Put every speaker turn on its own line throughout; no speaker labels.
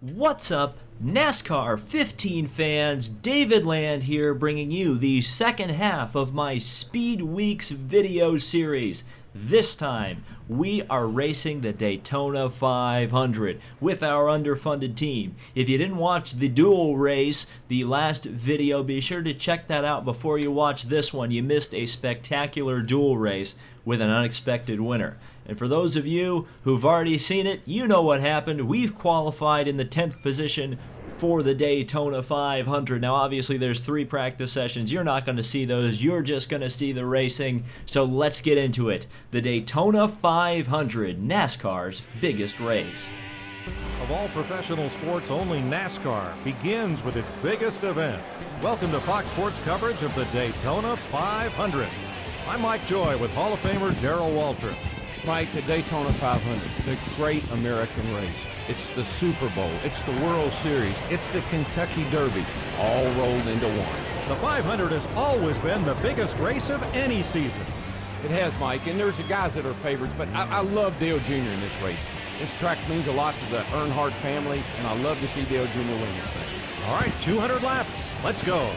What's up, NASCAR 15 fans? David Land here, bringing you the second half of my Speedweeks video series. This time, we are racing the Daytona 500 with our underfunded team. If you didn't watch the dual race, the last video, be sure to check that out before you watch this one. You missed a spectacular dual race with an unexpected winner. And for those of you who've already seen it, you know what happened. We've qualified in the 10th position for the Daytona 500. Now obviously there's 3 practice sessions. You're not going to see those. You're just going to see the racing. So let's get into it. The Daytona 500, NASCAR's biggest race.
Of all professional sports, only NASCAR begins with its biggest event. Welcome to Fox Sports coverage of the Daytona 500. I'm Mike Joy with Hall of Famer Darrell Waltrip.
Mike, the Daytona 500, the great American race. It's the Super Bowl, it's the World Series, it's the Kentucky Derby, all rolled into one.
The 500 has always been the biggest race of any season.
It has, Mike, and there's the guys that are favorites, but I love Dale Jr. in this race. This track means a lot to the Earnhardt family, and I love to see Dale Jr. win this thing.
All right, 200 laps. Let's go.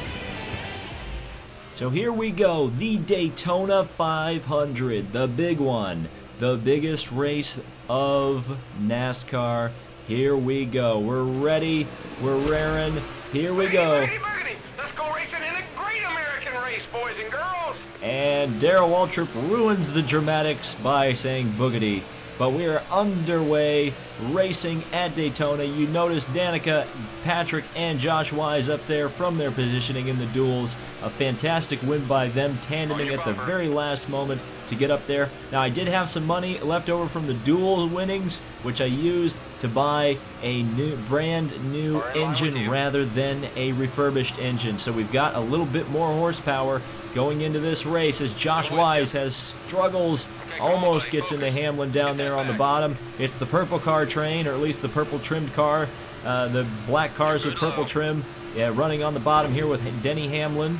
So here we go, the Daytona 500, the big one. The biggest race of NASCAR. Here we go. We're ready. We're raring. Here we go.
Boogity. Let's go racing in a great American race, boys and girls.
And Darrell Waltrip ruins the dramatics by saying boogity. But we are underway, racing at Daytona. You notice Danica, Patrick, and Josh Wise up there from their positioning in the duels. A fantastic win by them, tandeming at the very last moment to get up there. Now, I did have some money left over from the dual winnings, which I used to buy a brand new engine rather than a refurbished engine. So we've got a little bit more horsepower going into this race as Josh Wise has struggles, almost gets into Hamlin down there on the bottom. It's the purple car train, or at least the purple trimmed car, the black cars with purple trim, running on the bottom here with Denny Hamlin.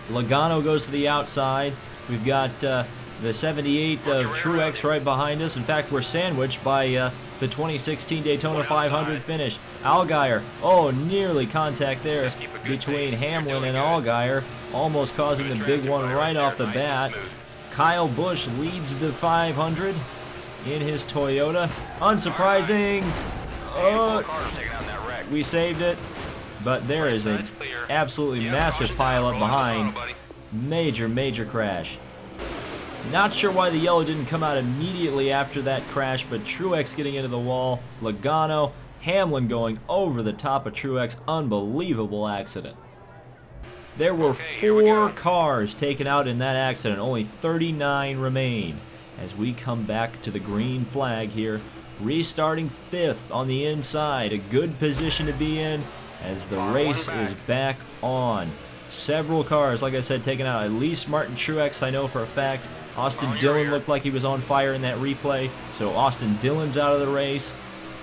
Logano goes to the outside. We've got the 78 of Truex right behind us. In fact, we're sandwiched by the 2016 Daytona 500 finish. Allgaier, nearly contact there between Hamlin and Allgaier, almost causing the big one right off the bat. Kyle Busch leads the 500 in his Toyota. Unsurprising. We saved it, but there is an absolutely massive pileup behind. Major crash. Not sure why the yellow didn't come out immediately after that crash, but Truex getting into the wall. Logano, Hamlin going over the top of Truex. Unbelievable accident. There were 4 cars taken out in that accident. Only 39 remain as we come back to the green flag here. Restarting 5th on the inside. A good position to be in as the race is back on. Several cars, like I said, taken out. At least Martin Truex, I know for a fact. Austin Dillon looked like he was on fire in that replay, so Austin Dillon's out of the race.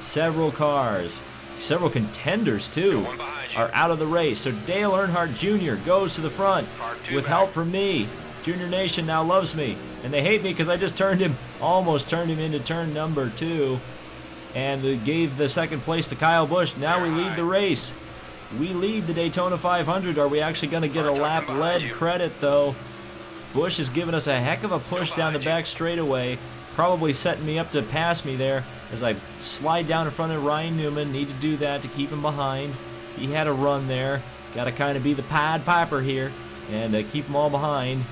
Several cars, several contenders too, are out of the race. So Dale Earnhardt Jr. goes to the front with help from me. Junior Nation now loves me, and they hate me because I just almost turned him into turn number 2, and gave the second place to Kyle Busch. Now we lead the race. We lead the Daytona 500. Are we actually going to get a lap lead credit, though? Busch has given us a heck of a push down the back straightaway, probably setting me up to pass me there as I slide down in front of Ryan Newman. Need to do that to keep him behind. He had a run there. Got to kind of be the Pied Piper here and keep them all behind.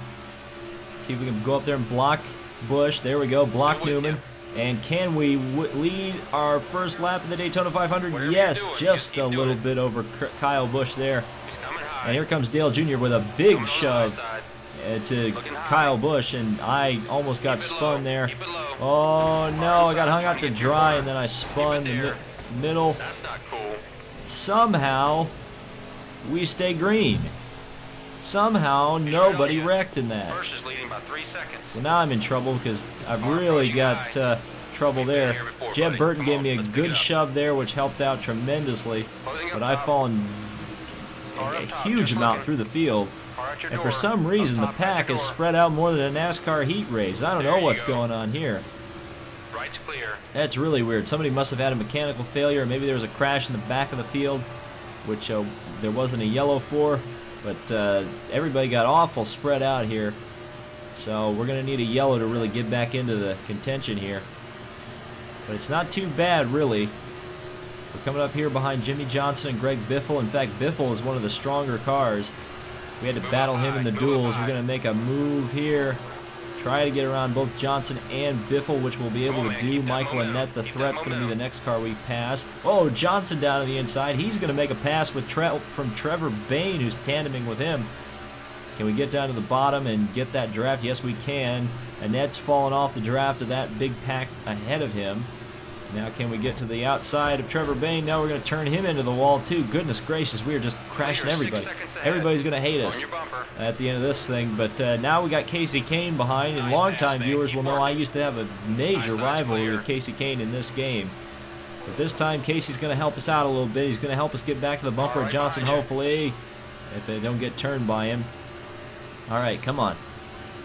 See if we can go up there and block Busch. There we go, block Newman. And can we lead our first lap of the Daytona 500? Yes, just a little bit over Kyle Busch there. And here comes Dale Jr. with a big shove to Kyle Busch, and I almost got spun there. Oh no, I got hung out to dry, and then I spun the middle. Somehow, we stay green. Somehow, nobody wrecked in that. Well, now I'm in trouble because I've really got trouble there. Jeb Burton gave me a good shove there, which helped out tremendously, but I've fallen a huge amount through the field. And for some reason, the pack is spread out more than a NASCAR heat race. I don't know what's going on here.
Outside's clear.
That's really weird. Somebody must have had a mechanical failure, or maybe there was a crash in the back of the field, which there wasn't a yellow for, but everybody got awful spread out here. So we're going to need a yellow to really get back into the contention here. But it's not too bad, really. We're coming up here behind Jimmy Johnson and Greg Biffle. In fact, Biffle is one of the stronger cars. We had to battle him in the duels. We're going to make a move here. Try to get around both Johnson and Biffle, which we'll be able to do. Michael Annette, the threat's going to be the next car we pass. Oh, Johnson down to the inside. He's going to make a pass with from Trevor Bain, who's tandeming with him. Can we get down to the bottom and get that draft? Yes, we can. Annette's fallen off the draft of that big pack ahead of him. Now can we get to the outside of Trevor Bain? Now we're going to turn him into the wall too. Goodness gracious, we are just crashing everybody. Everybody's going to hate us at the end of this thing. But now we got Casey Kane behind, and longtime viewers will know I used to have a major rivalry with Casey Kane in this game. But this time Casey's going to help us out a little bit. He's going to help us get back to the bumper of Johnson, hopefully, if they don't get turned by him. All right, come on.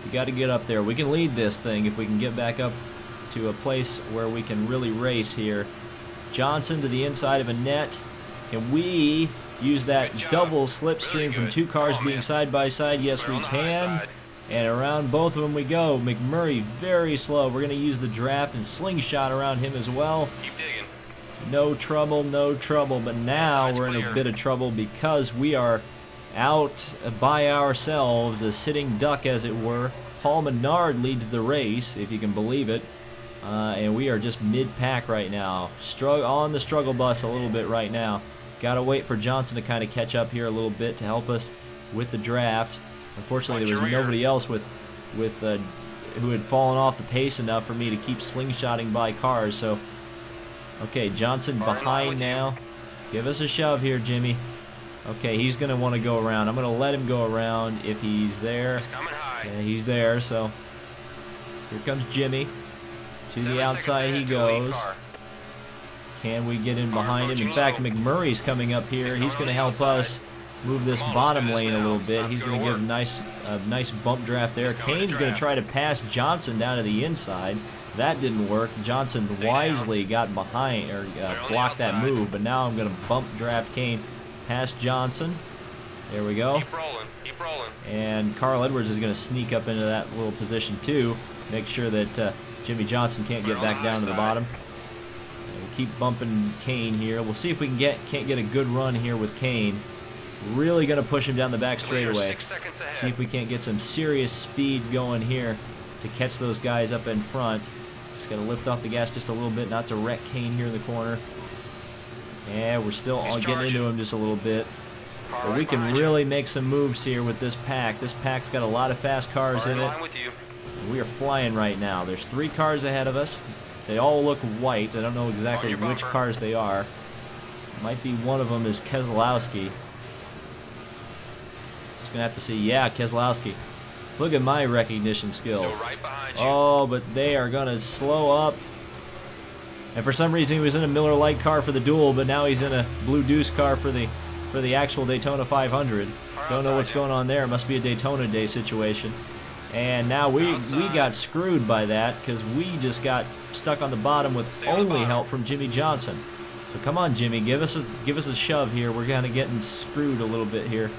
We got to get up there. We can lead this thing if we can get back up to a place where we can really race here. Johnson to the inside of Annette. Can we use that double slipstream from two cars being side by side? Yes, we can. And around both of them we go. McMurray very slow. We're going to use the draft and slingshot around him as well.
Keep digging.
No trouble, no trouble. But now we're in a bit of trouble because we are out by ourselves, a sitting duck as it were. Paul Menard leads the race, if you can believe it. And we are just mid-pack right now. On the struggle bus a little bit right now. Got to wait for Johnson to kind of catch up here a little bit to help us with the draft. Unfortunately, there was nobody else who had fallen off the pace enough for me to keep slingshotting by cars. So, okay, Johnson behind now. Give us a shove here, Jimmy. Okay, he's going to want to go around. I'm going to let him go around if he's there. Yeah, he's there, so here comes Jimmy. To the outside he goes. Can we get in behind him? In fact, McMurray's coming up here. He's going to help us move this bottom lane a little bit. He's going to give a nice bump draft there. Kane's going to try to pass Johnson down to the inside. That didn't work. Johnson wisely got behind, or blocked that move, but now I'm going to bump draft Kane past Johnson. There we go.
Keep rolling. Keep rolling.
And Carl Edwards is going to sneak up into that little position too. Make sure that Jimmy Johnson can't get back down to the bottom. And we'll keep bumping Kane here. We'll see if we can't get a good run here with Kane. Really going to push him down the back straightaway. See if we can't get some serious speed going here to catch those guys up in front. Just got to lift off the gas just a little bit, not to wreck Kane here in the corner. And we're still all getting into him just a little bit. But we can really make some moves here with this pack. This pack's got a lot of fast cars in it. We are flying right now. There's 3 cars ahead of us. They all look white. I don't know exactly which cars they are. Might be one of them is Keselowski. Just gonna have to see. Yeah, Keselowski. Look at my recognition skills. Oh, but they are gonna slow up. And for some reason he was in a Miller Lite car for the duel, but now he's in a Blue Deuce car for the actual Daytona 500. Don't know what's going on there. It must be a Daytona Day situation. And now we got screwed by that because we just got stuck on the bottom with only help from Jimmy Johnson. So come on, Jimmy, give us a shove here. We're kind of getting screwed a little bit here.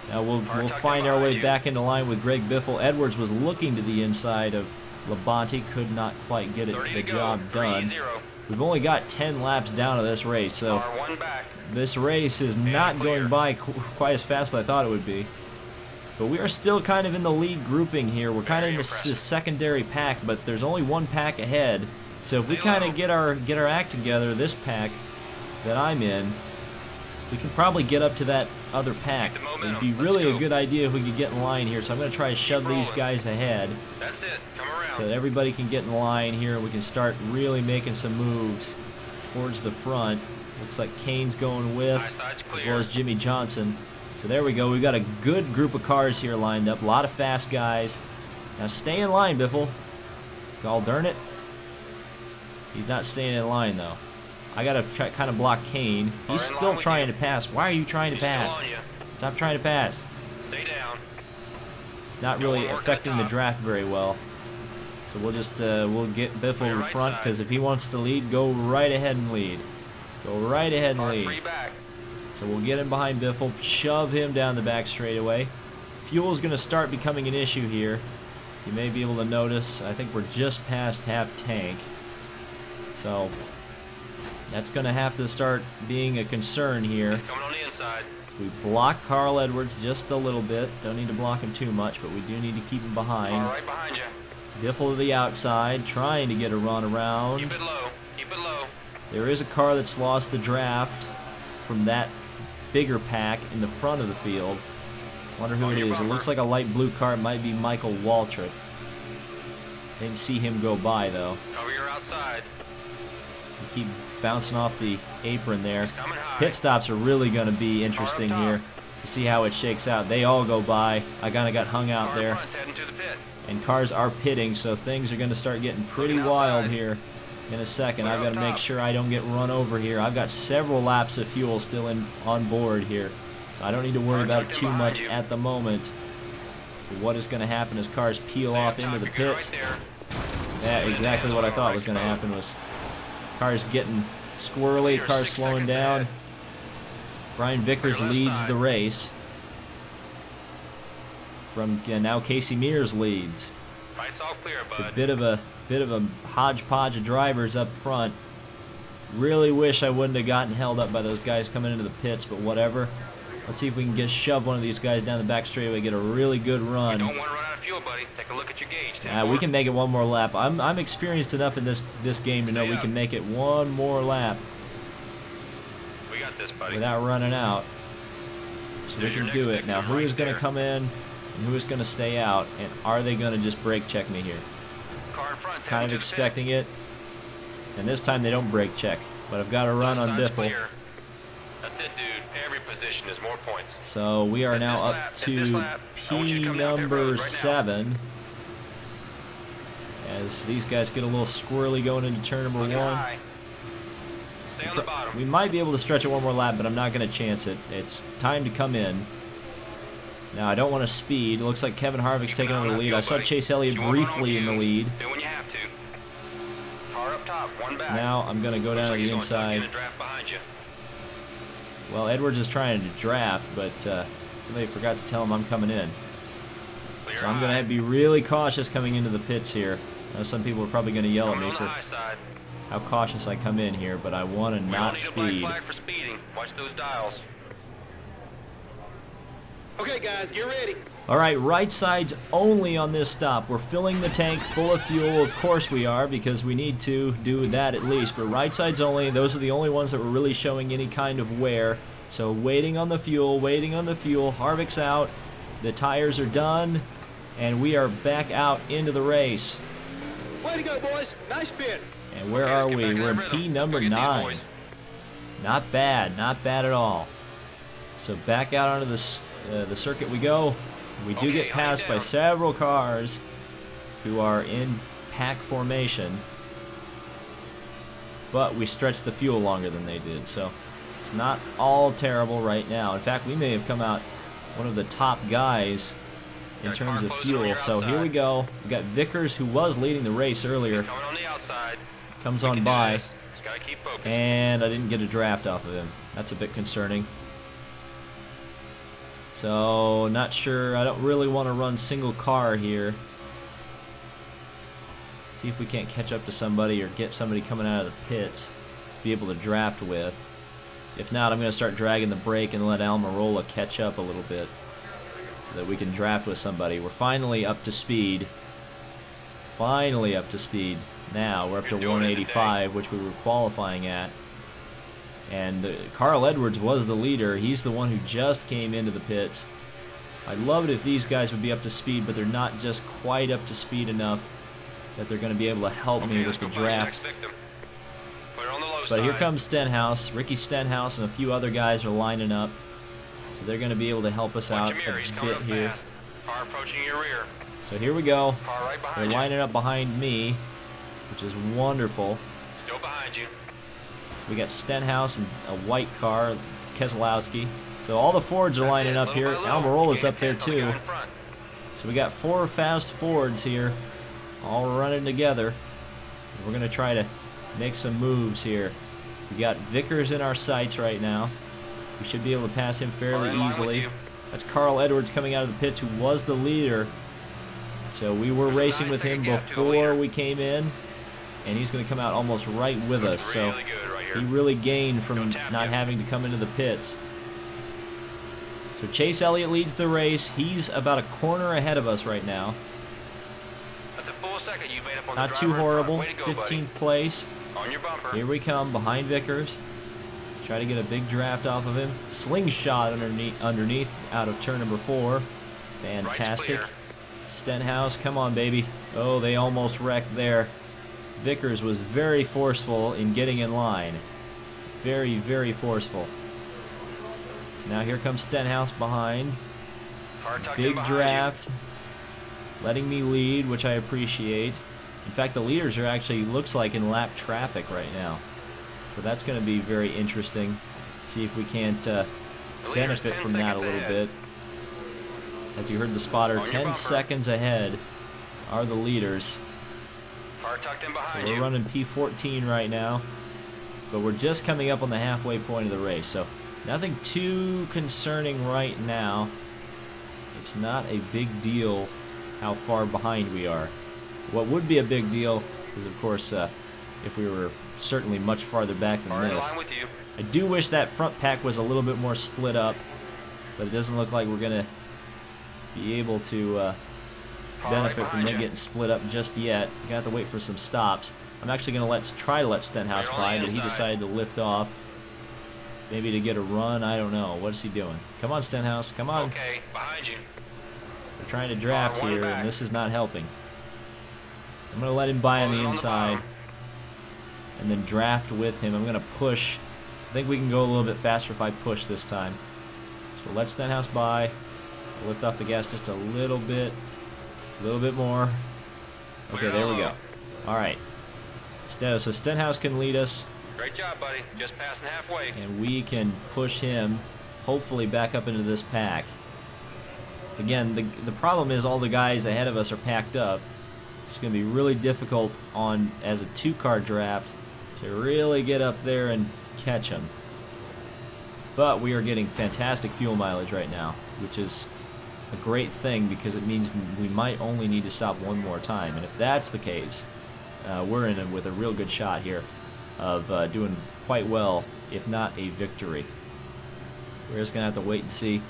Now we'll find our way back into line with Greg Biffle. Edwards was looking to the inside of Labonte, could not quite get the job done. We've only got 10 laps down to this race, so this race is not going by quite as fast as I thought it would be. But we are still kind of in the lead grouping here. We're kind of in the secondary pack, but there's only one pack ahead. So if we kind of get our act together, this pack that I'm in, we can probably get up to that other pack. It'd be really a good idea if we could get in line here. So I'm going to try to shove these guys ahead.
That's it. Come around.
So that everybody can get in line here. We can start really making some moves towards the front. Looks like Kane's going with, as well as Jimmy Johnson. So there we go. We've got a good group of cars here lined up. A lot of fast guys. Now stay in line, Biffle. Gall darn it. He's not staying in line, though. I got to kind of block Kane. He's still trying to pass. Why are you trying to pass? Stop trying to pass.
Stay down.
It's not really affecting the draft very well. So we'll just we'll get Biffle in front, because if he wants to lead, go right ahead and lead. Go right ahead and lead. So we'll get him behind Biffle, shove him down the back straightaway. Fuel's going to start becoming an issue here. You may be able to notice, I think we're just past half tank. So that's going to have to start being a concern here.
Coming on the inside.
We block Carl Edwards just a little bit. Don't need to block him too much, but we do need to keep him behind.
All right behind you.
Biffle to the outside, trying to get a run around.
Keep it low. Keep it low.
There is a car that's lost the draft from that bigger pack in the front of the field. Wonder who it is. It looks like a light blue car. It might be Michael Waltrip. Didn't see him go by, though.
Cover your outside.
We keep bouncing off the apron there.
Coming high.
Pit stops are really going to be interesting here to see how it shakes out. They all go by. I kind of got hung out
Car
there.
front's heading to the pit.
And cars are pitting, so things are going to start getting pretty
Looking
wild
outside.
here in a second.
Clear
I've got
up
to make
top.
sure I don't get run over here. I've got several laps of fuel still on board here, so I don't need to worry
Car
about it
tucked in
too
behind
much
you.
at the moment. But what is going to happen as cars peel off into the
You're
pits?
right there.
Yeah, exactly what I thought was going to happen was cars getting squirrely,
You're
cars
6
slowing
seconds
down.
ahead.
Brian Vickers
Clear left
leads
side.
the race. Now Casey Mears leads.
Fight's all clear,
It's a
bud.
bit of a hodgepodge of drivers up front. Really wish I wouldn't have gotten held up by those guys coming into the pits, but whatever. Let's see if we can shove one of these guys down the back straightaway, get a really good run.
Don't want to run out of fuel, buddy. Take a look at your gauge.
We can make it one more lap. I'm experienced enough in this game to know we can make it one more lap
We got this, buddy.
without running out. So we
There's your
can do
next
it. Now,
victim
who
right
is going to
there.
come in and who is going to stay out? And are they going to just brake check me here?
Car in front's
Kind of
heading to the
expecting it. And this time they don't brake check. But I've got to
pit.
run on
Left side's
Biffle.
clear. That's it, dude. Every position is more points.
So we are
Hit
now
this
up
lap, hit this
to
lap. I want you
P
to come down pit road
number
right now.
7. As these guys get a little squirrely going into turn number
Looking
1.
high. Stay on the bottom.
We might be able to stretch it one more lap, but I'm not going to chance it. It's time to come in. Now, I don't want to speed. It looks like Kevin Harvick's taking over the lead. I saw Chase Elliott briefly in the lead.
Do when you have to. Car up top, one back.
Now I'm going to go down to the inside.
Draft behind you.
Well, Edwards is trying to draft, but somebody forgot to tell him I'm coming in.
Clear
So I'm going to
high.
have to be really cautious coming into the pits here. I know some people are probably going to yell at
Coming
me
on
for
the high side.
how cautious I come in here, but I want to
We
not
don't need a black
speed.
flag for speeding. Watch those dials. Okay, guys, get ready.
All right, right sides only on this stop. We're filling the tank full of fuel. Of course we are, because we need to do that at least. But right sides only, those are the only ones that were really showing any kind of wear. So waiting on the fuel, waiting on the fuel. Harvick's out. The tires are done. And we are back out into the race.
Way to go, boys. Nice pit.
And where
Okay,
are
let's get
we?
back
We're
on
in
the rhythm.
P number
Go get these
9.
boys.
Not bad at all. So back out onto the circuit we go. We do
Okay,
get passed by
down.
several cars who are in pack formation, but we stretched the fuel longer than they did, so it's not all terrible right now. In fact, we may have come out one of the top guys in
Got a
terms
car
of
closing on
fuel.
your
So here we
outside.
go. We got Vickers, who was leading the race earlier,
Coming on the outside.
comes
We
on
can do
by,
this. Just gotta keep focused.
and I didn't get a draft off of him. That's a bit concerning. So, not sure. I don't really want to run single car here. See if we can't catch up to somebody or get somebody coming out of the pits to be able to draft with. If not, I'm going to start dragging the brake and let Almirola catch up a little bit so that we can draft with somebody. We're finally up to speed. Finally up to speed. Now we're up to
You're doing it
185, which we were qualifying at. And Carl Edwards was the leader. He's the one who just came into the pits. I'd love it if these guys would be up to speed, but they're not just quite up to speed enough that they're going to be able to help me
Okay,
with
let's
the
go find the
draft.
next victim. Put her on the low
But here
side.
comes Stenhouse. Ricky Stenhouse and a few other guys are lining up. So they're going to be able to help us out
Watch your mirror. He's
a
coming
bit
up
here.
fast. Car approaching your rear.
So here we go.
Car right
They're
behind you.
lining up behind me, which is wonderful.
Still behind you.
We got Stenhouse and a white car, Keselowski. So all the Fords are lining up here. Almirola's up there too. So we got 4 fast Fords here all running together. We're going to try to make some moves here. We got Vickers in our sights right now. We should be able to pass him fairly easily. That's Carl Edwards coming out of the pits, who was the leader. So we were racing with him before we came in, and he's going to come out almost right with us. So he really gained from not having to come into the pits. So Chase Elliott leads the race. He's about a corner ahead of us right now. Not too horrible. 15th place. Here we come behind Vickers. Try to get a big draft off of him. Slingshot underneath out of turn number 4. Fantastic. Stenhouse, come on, baby. Oh, they almost wrecked there. Vickers was very forceful in getting in line. Very, very forceful. So now here comes Stenhouse behind. Big draft. Letting me lead, which I appreciate. In fact, the leaders are actually, looks like, in lap traffic right now. So that's going to be very interesting. See if we can't benefit from that a little bit. As you heard the spotter, 10 seconds ahead are the leaders. So we're running P14 right now. But we're just coming up on the halfway point of the race. So nothing too concerning right now. It's not a big deal how far behind we are. What would be a big deal is, of course, if we were certainly much farther back than this. I do wish that front pack was a little bit more split up, but it doesn't look like we're going to be able to benefit from them getting split up just yet. We're going to have to wait for some stops. I'm actually going to try to let Stenhouse by, but he decided to lift off. Maybe to get a run, I don't know. What is he doing? Come on, Stenhouse, come on.
Okay, behind you.
We're trying to draft here, and this is not helping. I'm going to let him by on the inside and then draft with him. I'm going to push. I think we can go a little bit faster if I push this time. So let Stenhouse by. I'll lift off the gas just a little bit more. Okay, there we go. All right. So Stenhouse can lead us.
Great job, buddy. Just passing halfway.
And we can push him, hopefully, back up into this pack. Again, the problem is all the guys ahead of us are packed up. It's going to be really difficult as a 2-car draft to really get up there and catch him. But we are getting fantastic fuel mileage right now, which is a great thing because it means we might only need to stop one more time. And if that's the case, we're in with a real good shot here of doing quite well, if not a victory. We're just going to have to wait and see.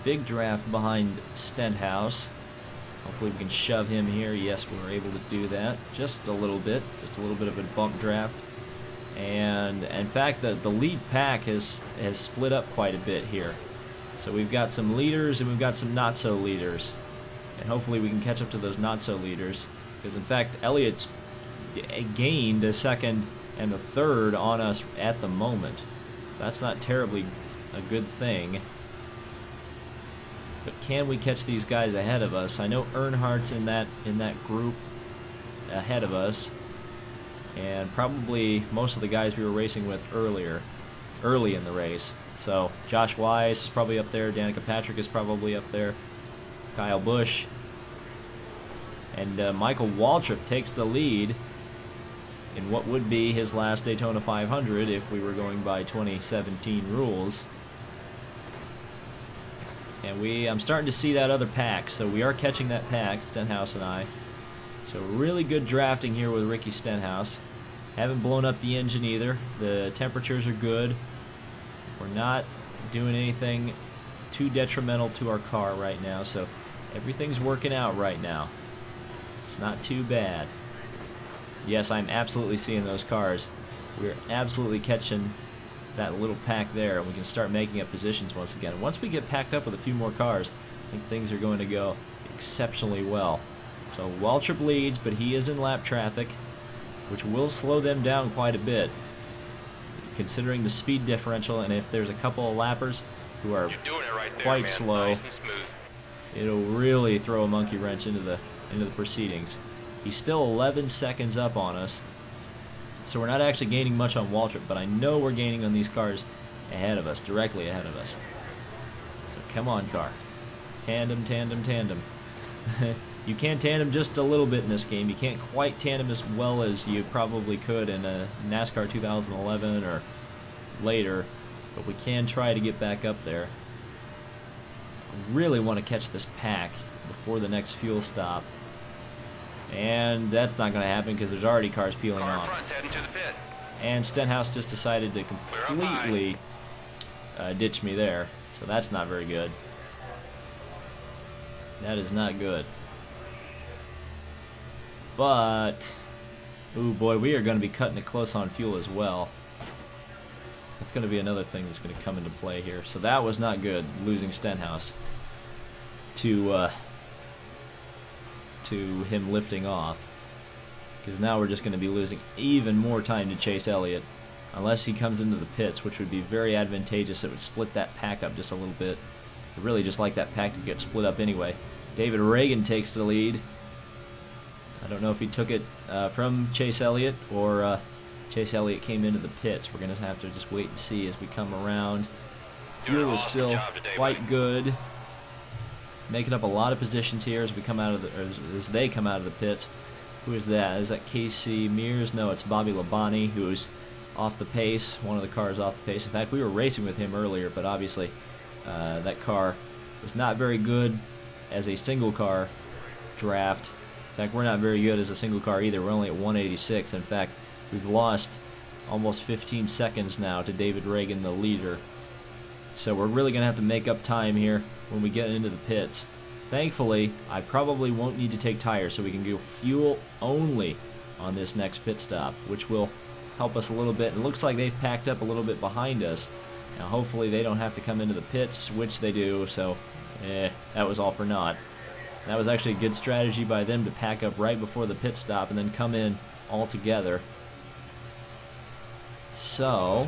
Big draft behind Stenhouse. Hopefully we can shove him here. Yes, we were able to do that. Just a little bit of a bump draft. And in fact, the lead pack has split up quite a bit here. So we've got some leaders and we've got some not so leaders. And hopefully we can catch up to those not so leaders. Because in fact, Elliott's gained a second and a third on us at the moment. That's not terribly a good thing. But can we catch these guys ahead of us? I know Earnhardt's in that group ahead of us, and probably most of the guys we were racing with early in the race. So Josh Wise is probably up there, Danica Patrick is probably up there, Kyle Busch, and Michael Waltrip takes the lead in what would be his last Daytona 500 if we were going by 2017 rules. And I'm starting to see that other pack, so we are catching that pack, Stenhouse and I. So really good drafting here with Ricky Stenhouse. Haven't blown up the engine either. The temperatures are good. We're not doing anything too detrimental to our car right now, so everything's working out right now. It's not too bad. Yes, I'm absolutely seeing those cars. We're absolutely catching that little pack there, and we can start making up positions once again. Once we get packed up with a few more cars, I think things are going to go exceptionally well. So Waltrip leads, but he is in lap traffic, which will slow them down quite a bit, considering the speed differential. And if there's a couple of lappers who are quite slow,
nice and smooth.
It'll really throw a monkey wrench into the proceedings. He's still 11 seconds up on us. So we're not actually gaining much on Waltrip, but I know we're gaining on these cars ahead of us, directly ahead of us. So come on, car. Tandem, tandem, tandem. You can tandem just a little bit in this game. You can't quite tandem as well as you probably could in a NASCAR 2011 or later, but we can try to get back up there. I really want to catch this pack before the next fuel stop. And that's not going to happen because there's already cars peeling off. And Stenhouse just decided to completely ditch me there, so that's not very good. That is not good. But, ooh boy, we are going to be cutting it close on fuel as well. That's going to be another thing that's going to come into play here. So that was not good, losing Stenhouse to him lifting off. Because now we're just going to be losing even more time to Chase Elliott. Unless he comes into the pits, which would be very advantageous. It would split that pack up just a little bit. I really just like that pack to get split up anyway. David Reagan takes the lead. I don't know if he took it from Chase Elliott or Chase Elliott came into the pits. We're going to have to just wait and see as we come around. Fuel is still quite good. Making up a lot of positions here as we come out of the, or as they come out of the pits. Who is that? Is that Casey Mears? No, it's Bobby Labonte, who's off the pace. One of the cars off the pace. In fact, we were racing with him earlier, but obviously that car was not very good as a single car draft. In fact, we're not very good as a single car either. We're only at 186. In fact, we've lost almost 15 seconds now to David Reagan, the leader. So we're really going to have to make up time here when we get into the pits. Thankfully, I probably won't need to take tires, so we can go fuel only on this next pit stop, which will help us a little bit. It looks like they've packed up a little bit behind us. Now, hopefully they don't have to come into the pits, which they do, so that was all for naught. That was actually a good strategy by them to pack up right before the pit stop and then come in all together. So,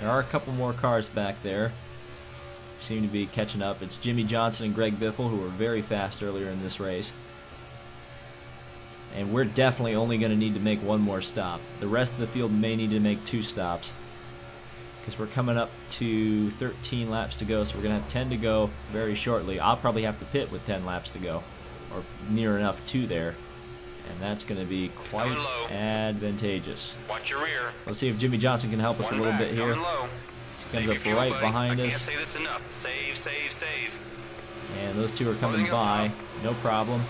there are a couple more cars back there. Seem to be catching up. It's Jimmy Johnson and Greg Biffle, who were very fast earlier in this race. And we're definitely only going to need to make one more stop. The rest of the field may need to make 2 stops, because we're coming up to 13 laps to go, so we're going to have 10 to go very shortly. I'll probably have to pit with 10 laps to go, or near enough to there, and that's going to be quite advantageous.
Watch your rear.
Let's see if Jimmy Johnson can help us a little bit here. He comes up right behind us.
Say this enough. Save.
And those two are coming by, no problem.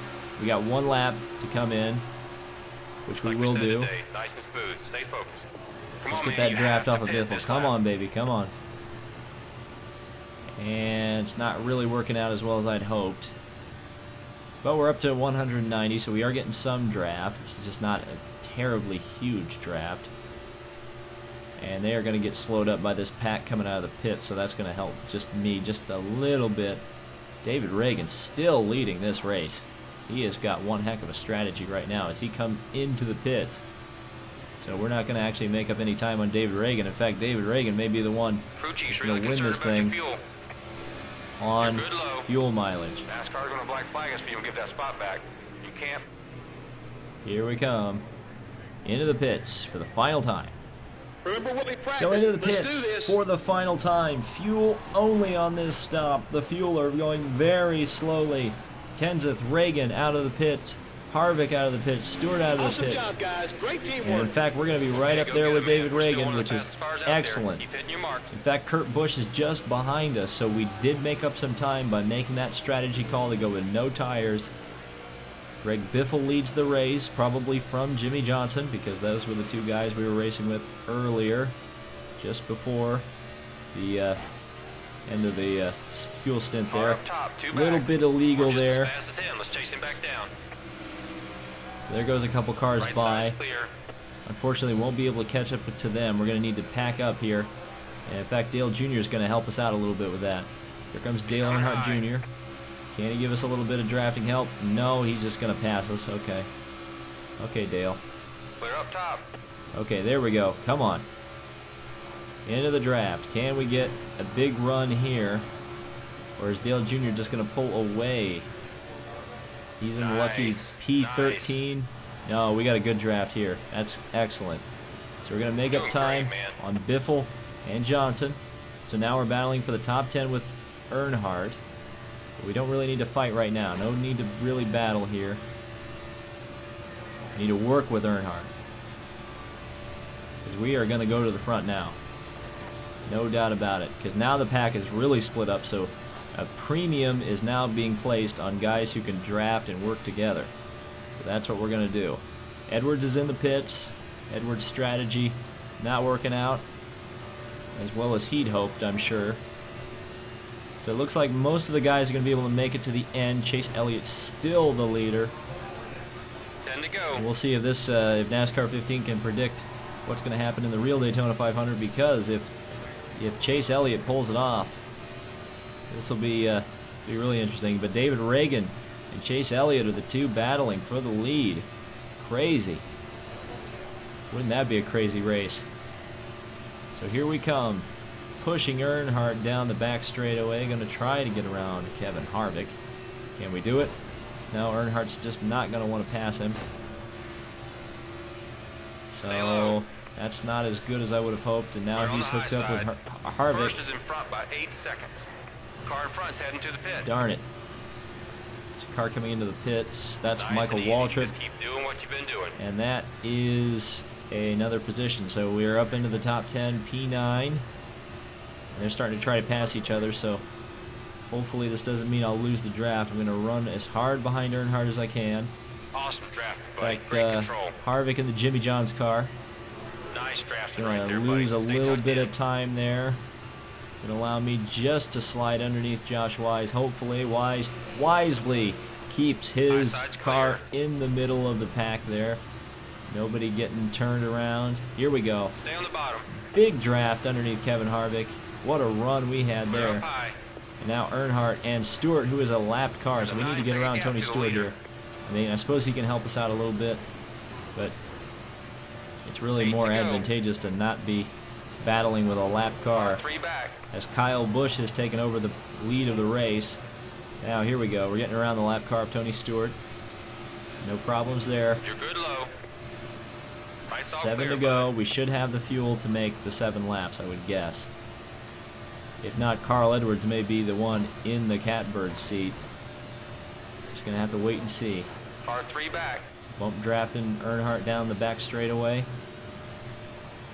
We got 1 lap to come in, which we will do.
Nice and smooth. Stay focused.
Let's get that draft off of Biffle. Come on, baby, come on. And it's not really working out as well as I'd hoped. But we're up to 190, so we are getting some draft. It's just not a terribly huge draft. And they are going to get slowed up by this pack coming out of the pit, so that's going to help just me just a little bit. David Reagan still leading this race. He has got one heck of a strategy right now as he comes into the pits. So we're not going to actually make up any time on David Reagan. In fact, David Reagan may be the one who's going to win this thing on fuel mileage.
NASCAR's going to black flag us if you don't get that spot back. You can't.
Here we come. Into the pits for the final time.
Remember what we practiced.
So into the
Let's
pits
do this.
for the final time. Fuel only on this stop. The fuel are going very slowly. Kenseth, Reagan out of the pits. Harvick out of the pits. Stewart out of the
Awesome
pits.
job, guys. Great teamwork.
And in fact, we're going to be right up there with David Reagan, which is excellent. In fact, Kurt Busch is just behind us, so we did make up some time by making that strategy call to go with no tires. Greg Biffle leads the race, probably from Jimmy Johnson, because those were the 2 guys we were racing with earlier, just before the end of the fuel stint there. A little bit illegal there.
Let's chase him back down.
There goes a couple cars
Right
by.
side's clear.
Unfortunately, won't be able to catch up to them. We're going to need to pack up here. And in fact, Dale Jr. is going to help us out a little bit with that. Here comes Dale Earnhardt Jr. Can he give us a little bit of drafting help? No, he's just going to pass us. Okay. Okay, Dale.
Clear up top.
Okay, there we go. Come on. Into the draft. Can we get a big run here? Or is Dale Jr. just going to pull away? He's in the lucky P13. No, we got a good draft here. That's excellent. So we're going to make up time on Biffle and Johnson. So now we're battling for the top 10 with Earnhardt. We don't really need to fight right now. No need to really battle here. We need to work with Earnhardt. Because we are going to go to the front now. No doubt about it. Because now the pack is really split up, so a premium is now being placed on guys who can draft and work together. So that's what we're going to do. Edwards is in the pits. Edwards' strategy not working out as well as he'd hoped, I'm sure. So it looks like most of the guys are going to be able to make it to the end. Chase Elliott's still the leader.
10 to go.
And we'll see if this, if NASCAR 15 can predict what's going to happen in the real Daytona 500, because if Chase Elliott pulls it off, this will be really interesting. But David Reagan and Chase Elliott are the two battling for the lead. Crazy. Wouldn't that be a crazy race? So here we come. Pushing Earnhardt down the back straightaway. Going to try to get around Kevin Harvick. Can we do it? No, Earnhardt's just not going to want to pass him. So that's not as good as I would have hoped. And now he's hooked up with Harvick.
First is in front by 8 seconds. Car in front's heading to the pit.
Darn it. There's a car coming into the pits. That's
Nice
Michael
and easy.
Waltrip.
Just keep doing what you've been doing.
And that is another position. So we're up into the top 10, P9. And they're starting to try to pass each other, so hopefully this doesn't mean I'll lose the draft. I'm going to run as hard behind Earnhardt as I can.
Awesome draft,
In
buddy.
fact,
Great control.
Harvick in the Jimmy John's car.
Nice drafting
Going
right
to
there,
lose a
buddy. Stay
little
tucked
bit
in.
of time there. Going to allow me just to slide underneath Josh Wise. Hopefully Wise wisely keeps his
High side's
car in the middle of the pack there. Nobody getting turned around. Here we go.
Stay on the bottom.
Big draft underneath Kevin Harvick. What a run we had
Put it
there.
up high.
And now Earnhardt and Stewart, who is a lapped car, so we need to get around Tony Stewart here. I mean, I suppose he can help us out a little bit, but it's really
8
more
to go.
advantageous to not be battling with a lapped car,
3 back.
as Kyle Busch has taken over the lead of the race. Now here we go. We're getting around the lap car of Tony Stewart. No problems there.
You're good low. Right's all
7
clear,
to go.
bud.
We should have the fuel to make the 7 laps, I would guess. If not, Carl Edwards may be the one in the catbird seat. Just going to have to wait and see.
Car 3 back.
Bump drafting Earnhardt down the back straightaway.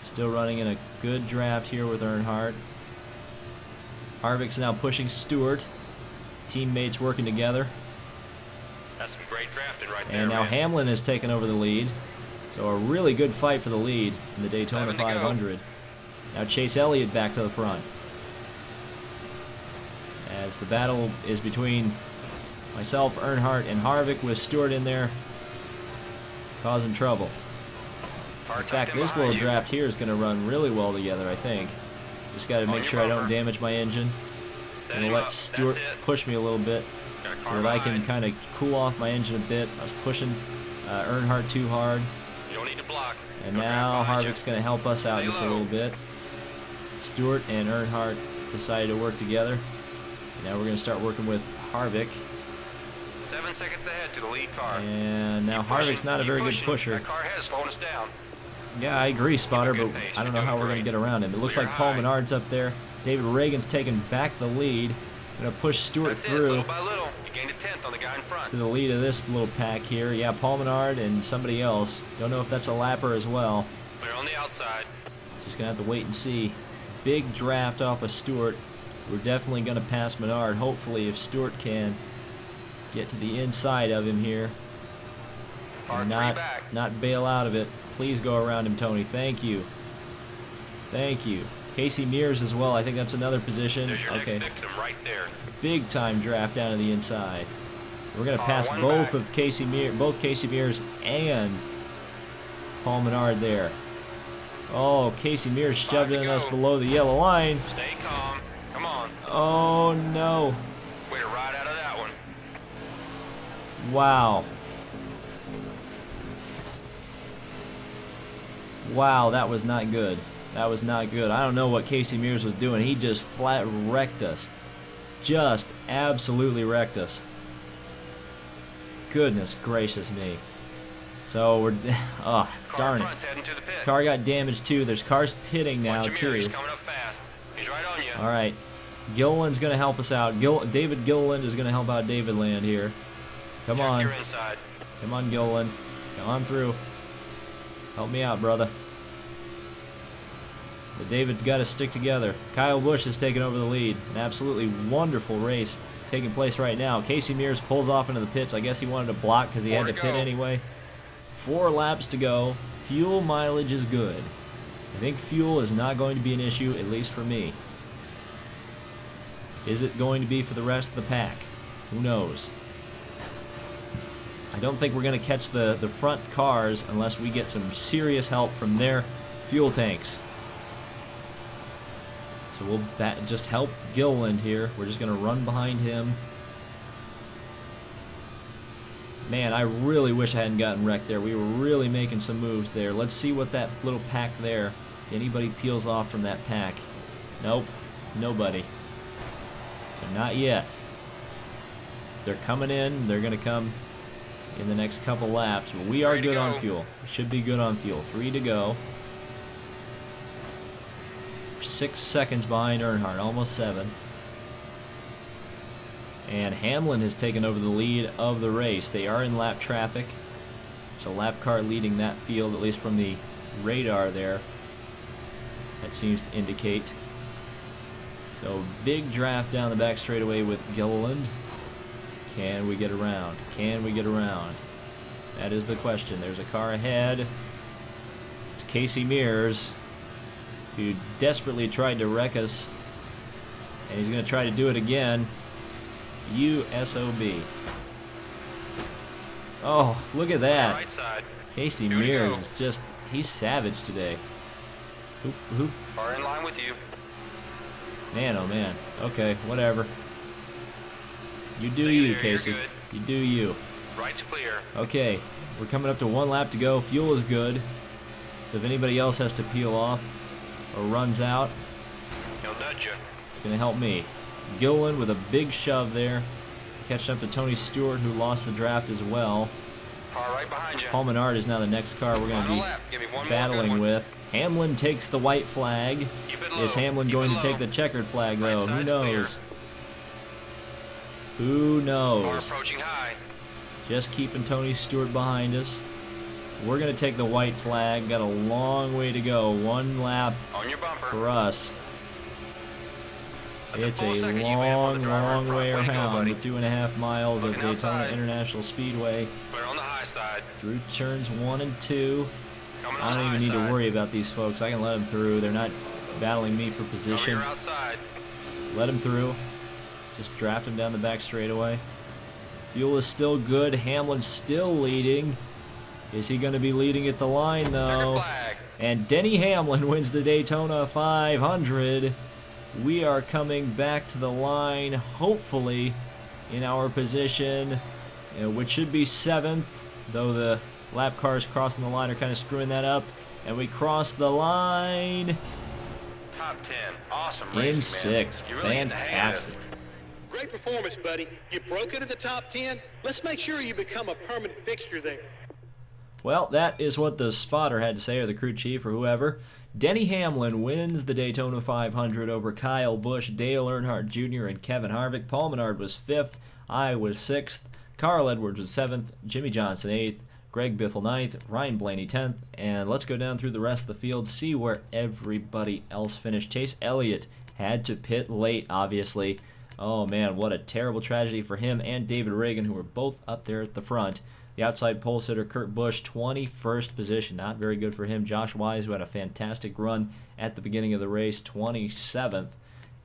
Still running in a good draft here with Earnhardt. Harvick's now pushing Stewart. Teammates working together.
That's some great drafting right there,
And now
man.
Hamlin has taken over the lead. So a really good fight for the lead in the Daytona
7 to go.
500. Now Chase Elliott back to the front. As the battle is between myself, Earnhardt, and Harvick, with Stewart in there causing trouble.
Car
In fact,
tucked in
this
behind
little
you.
draft here is going to run really well together, I think. Just got to
On
make
your
sure I don't
bumper.
damage my engine.
Set
And
him
let
up.
Stewart
That's it.
push me a little bit
Got a
so
car
that I can
behind.
kind of cool off my engine a bit. I was pushing Earnhardt too hard.
You don't need to block.
And
Go
now
grab behind you.
Harvick's going to help us out
Stay
just a
low.
little bit. Stewart and Earnhardt decided to work together. Now we're going to start working with Harvick.
7 seconds ahead to the lead car.
And now
Keep pushing,
Harvick's not a
keep
very good
pushing.
pusher.
That car has slowing us down.
Yeah, I agree, Spotter,
Keep a
but
good pace.
I don't know
You're
how
doing
we're going to
great.
get around him. It looks
Clear
like Paul
high.
Menard's up there. David Reagan's taking back the lead. Going to push Stewart
That's it,
through
little by little. You gained a 10th on the guy in front.
to the lead of this little pack here. Yeah, Paul Menard and somebody else. Don't know if that's a lapper as well.
Clear on the outside.
Just going to have to wait and see. Big draft off of Stewart. We're definitely going to pass Menard, hopefully, if Stewart can get to the inside of him here.
Car
And
3
not,
back.
not bail out of it. Please go around him, Tony. Thank you. Thank you. Casey Mears as well. I think that's another position.
There's your
Okay.
next victim right there.
Big time draft down to the inside. We're gonna
Car
pass
1
both
back.
of Casey Mears and Paul Menard there. Oh, Casey Mears shoved
5 to
in us
go.
below the yellow line.
Stay calm. Come on.
Oh no.
Way to ride out of that one.
Wow. Wow, that was not good. That was not good. I don't know what Casey Mears was doing. He just flat wrecked us. Just absolutely wrecked us. Goodness gracious me. So we're, oh,
Car
darn
in
it.
front's heading to the pit.
Car got damaged too. There's cars pitting now
Watch your mirrors,
too.
he's coming up fast. He's right on you.
All right. Gilliland's going to help us out. David Gilliland is going to help out David Land here. Come on.
You're inside.
Come on, Gilliland. Come on through. Help me out, brother. But David's got to stick together. Kyle Busch has taken over the lead. An absolutely wonderful race taking place right now. Casey Mears pulls off into the pits. I guess he wanted to block because he had to pit anyway. 4 laps to go. Fuel mileage is good. I think fuel is not going to be an issue, at least for me. Is it going to be for the rest of the pack? Who knows? I don't think we're going to catch the front cars unless we get some serious help from their fuel tanks. So we'll just help Gilliland here. We're just going to run behind him. Man, I really wish I hadn't gotten wrecked there. We were really making some moves there. Let's see what that little pack there, if anybody peels off from that pack. Nope, nobody. So not yet. They're coming in. They're going to come in the next couple laps. But we are good on fuel. We should be good on fuel. 3 to go. 6 seconds behind Earnhardt, almost 7. And Hamlin has taken over the lead of the race. They are in lap traffic. There's a lap car leading that field, at least from the radar there. That seems to indicate. So big draft down the back straightaway with Gilliland. Can we get around? Can we get around? That is the question. There's a car ahead. It's Casey Mears, who desperately tried to wreck us, and he's going to try to do it again. USOB. Oh, look at that.
Right side.
Casey Mears is just, he's savage today. Who?
Are in line with you.
Man, oh man. Okay, whatever. You do you, Casey. You do you.
Right's clear.
Okay, we're coming up to 1 lap to go. Fuel is good. So if anybody else has to peel off or runs out,
He'll nudge you.
it's going to help me. Gilliland with a big shove there. Catching up to Tony Stewart, who lost the draft as well.
Car right behind you.
Paul Menard is now the next car we're going to
Final
be
lap. Give me one more good
battling
one.
with. Hamlin takes the white flag.
Keep it low.
Is Hamlin
Keep
going
it
to take
low.
the checkered flag, though?
Right
Who
side's
knows? Who
Car
knows?
approaching high.
Just keeping Tony Stewart behind us. We're going to take the white flag. Got a long way to go. 1 lap
On your bumper.
for us.
That's a
It's
full
a
second you have on the driver
long
in front.
way
Way to go,
around
buddy.
the 2.5 miles of
Looking
Daytona
outside.
International Speedway
Clear on the high side.
through turns 1 and 2.
Coming
I
on
don't
the
even
high
need
side.
to worry about these folks. I can let them through. They're not battling me for
Cover
position.
your outside.
Let them through. Just draft them down the back straightaway. Fuel is still good. Hamlin's still leading. Is he going to be leading at the line,
Checkered
though?
flag.
And Denny Hamlin wins the Daytona 500. We are coming back to the line, hopefully, in our position, which should be 7th, though the lap cars crossing the line are kind of screwing that up. And we cross the line
Top 10. Awesome
in
racing, man.
6th.
You really get the hang of it.
Fantastic.
Great performance, buddy. You broke into the top 10. Let's make sure you become a permanent fixture there.
Well, that is what the spotter had to say, or the crew chief, or whoever. Denny Hamlin wins the Daytona 500 over Kyle Busch, Dale Earnhardt Jr., and Kevin Harvick. Paul Menard was 5th. I was 6th. Carl Edwards was 7th. Jimmy Johnson 8th. Greg Biffle 9th. Ryan Blaney 10th. And let's go down through the rest of the field, see where everybody else finished. Chase Elliott had to pit late, obviously. Oh, man, what a terrible tragedy for him and David Reagan, who were both up there at the front. The outside pole sitter, Kurt Busch, 21st position. Not very good for him. Josh Wise, who had a fantastic run at the beginning of the race, 27th.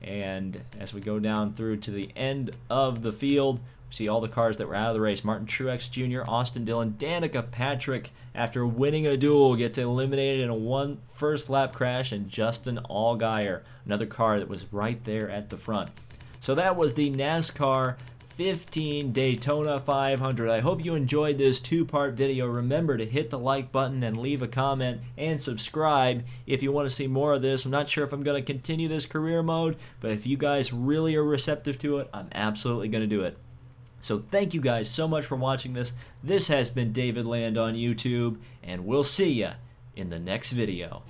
And as we go down through to the end of the field, we see all the cars that were out of the race. Martin Truex Jr., Austin Dillon, Danica Patrick, after winning a duel, gets eliminated in a first lap crash, and Justin Allgaier, another car that was right there at the front. So that was the NASCAR 15 Daytona 500. I hope you enjoyed this 2-part video. Remember to hit the like button and leave a comment and subscribe if you want to see more of this. I'm not sure if I'm going to continue this career mode, but if you guys really are receptive to it, I'm absolutely going to do it. So thank you guys so much for watching this. This has been David Land on YouTube, and we'll see ya in the next video.